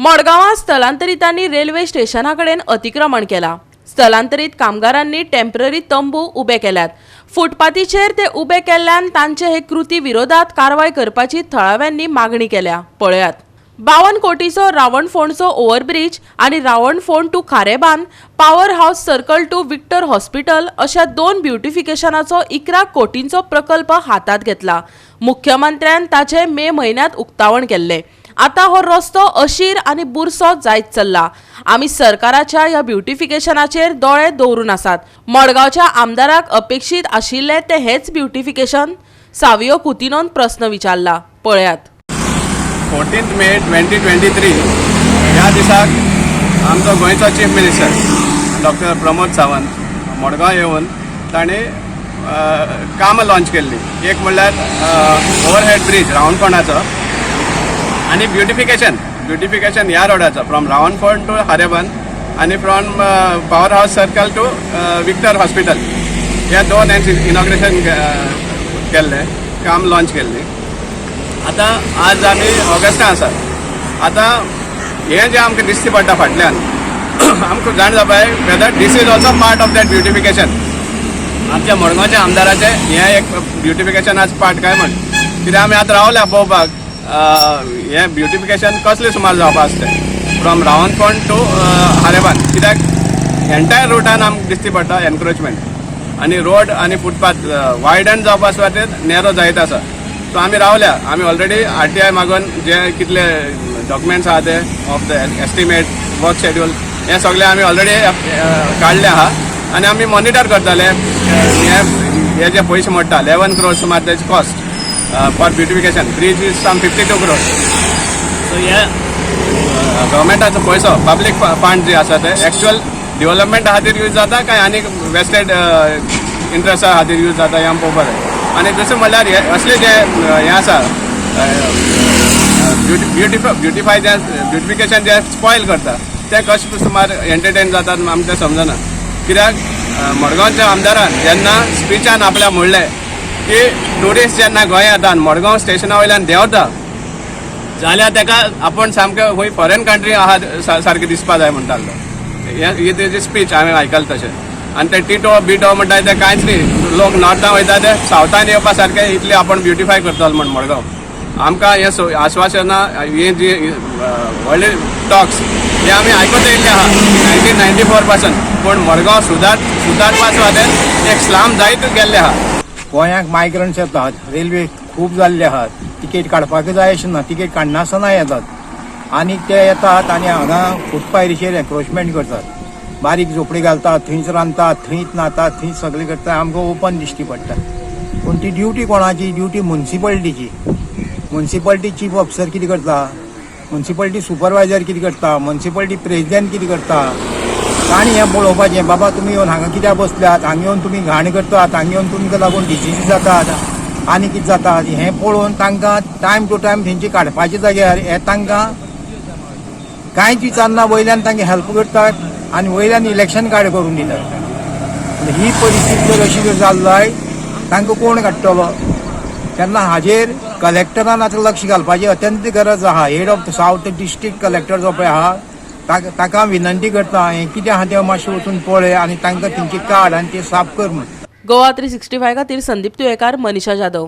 मडगांवां स्थलांतरितांनी रेल्वे स्टेशनाकडेन अतिक्रमण केला। स्थलांतरीत कामगारांनी टेम्पररी तंबू उबे केल्यात। फुटपाथीचेर ते उबे केल्ल्यान तांचे हे कृती विरोधात कारवाय करपाची थळाव्यांनी मागणी केल्या। पळयात 52 कोटीचो रावण फोंडचो ओव्हरब्रिज आणि Ravan Fond to Kharebandh, power house circle to Victor hospital अशा 2 ब्युटिफिकेशनाचो 11 कोटींचो प्रकल्प हातात घेतला। मुख्यमंत्र्यान ताचे मे म्हयन्यात उक्तावण केल्ले। आता हो रस्तो अशीर आणि बुरसो जायत चल्ला। आम्ही सरकाराच्या ह्या ब्युटिफिकेशनाचेर दोळे दवरून आसात। मडगावच्या आमदाराक अपेक्षित आशिल्ले ते हेच ब्युटिफिकेशन? सावियो कुतिनोन प्रश्न विचारला। पळयात 14 मे 2023 ह्या दिसाक आमचो गोंयचो chief minister doctor Pramod Sawant Madgaon येवन ताणें कामां लॉन्च केल्ली। एक म्हणल्यार ओवरहेड ब्रिज रावणफोंडाचो आणि ब्युटिफिकेशन ह्या रोडाचो फ्रॉम रावणफोंड टू हारेबन आणि from power house circle to Victor hospital ह्या 2 इनॉग्रेशन केल्ले, काम लॉन्च केल्ली। आता आज आमी ऑगस्टां आसात। आता हे जे आमकां दिसती पडटा फाटल्यान आमकां जाण जावपाय whether this is also part of that beautification. आमच्या मडगांवच्या आमदाराचे हे एक ब्युटिफिकेशनाचो पार्ट काय म्हण, कित्याक आमी आतां रावल्या पळोवपाक हे ब्युटिफिकेशन कसले सुमार जावपा आसता फ्रॉम रावणफोंड टू हारेबान, कित्याक एंटायर रुटान आमकां दिसती पडटा एनक्रोचमेंट आणि रोड आणि फुटपाथ वायडन जावपा सुवातेर नॅरो जायत आसा। सो आमी रावल्या, आमी ऑलरेडी RTI मागून जे कितले डॉक्युमेंट्स आहा ते of the estimate work schedule हे सगळे आमी ऑलरेडी काडले आहा आणि आमी मॉनिटर करताले हे जे पयशे मोडटा 11 crores सुमार तेची cost for beautification. Bridge is some 52 crores। So हे गव्हर्मेंटाचो पयसो पब्लीक फंड जे आसा ते एक्चुअल डेव्हलपमेंटा खातीर यूज जाता काय आनी वेस्टेड इंट्रस्टा खातीर यूज जाता हे आमकां पळोवपाक जाय। आणि दुसरें म्हणल्यार असले जे हे आसा ब्युटिफिकेशन जे स्पॉयल करता ते कशें सुमार एंटरटेन जातात आमकां समजना। कित्याक मडगांवच्या आमदारान जेन्ना स्पिचान आपल्या म्हणलें की ट्युरिस्ट जेन्ना गोंय येता मडगांव स्टेशना वयल्यान देंवता जाल्यार तेका आपूण सामकें खंय फॉरेन कंट्री आहा सारकें दिसपा जाय म्हणटालो। ही तेजी स्पीच हांवें आयकलां तशें। आणि ते टिटो बिटो म्हणटात ते कांयच न्ही, लोक नॉर्थान वयता ते सावथान येवपा सारकें इतले आपण ब्युटिफाय करतलो म्हण मडगांव। आमकां हे आश्वासनां ही जी व्हडले टॉक्स हे आमी आयकून येयल्ले आहा 1994 पासून, पूण मडगांव सुदारपा सुवातेर एक स्लाम जायत गेल्ले आहा। गोंयांक मायग्रंट्स येतात, रेल्वे खूब जाल्ले आहात, तिकेट काडपाक जाय अशें ना, तिकेट काडनासतना येतात आणि ते येतात आणि हांगा फुटपाथीचेर एन्क्रोचमेंट करतात, बारीक झोपडी घालतात, थंयच रांदतात, थंयच न्हातात, थंयच सगळें करतात, आमकां ओपन दिश्टी पडटा। पूण ती ड्युटी कोणाची? ड्युटी म्युन्सिपालिटीची। म्युन्सिपालिटी चीफ ऑफिसर कितें करता, म्युन्सिपालिटी सुपरवायझर कितें करता, म्युन्सिपालिटी प्रेसिडेंट कितें करता, ताणी हें पळोवपाचें। बाबा तुमी येवन हांगा कित्याक बसल्यात, हांगा येवन तुमी घाण करतात, हांगा येवन तुमकां लागून डिसीज जातात आनी कितें जातात हें पळोवन तांकां टायम टू टायम तेंची काडपाचे जाग्यार हे तांकां कांयच विचारना, वयल्यान तांकां हेल्प करतात आणि वयल्यान इलेक्शन कार्ड करून दितात। ही परिस्थिती जर अशी जर जाल्ली तांकां कोण काडटलो? तेन्ना हाजेर कलेक्टरान आतां लक्ष घालपाची अत्यंत गरज आहा। Head of the south district collector जो पळय आहा ताका विनंती करता हें कितें आहा तें मातशें वचून पळय आनी तांकां तेंची कार्ड आनी ते साफ कर म्हण। गोवा 365 खातीर संदीप तुयेकार, मनीषा जाधव।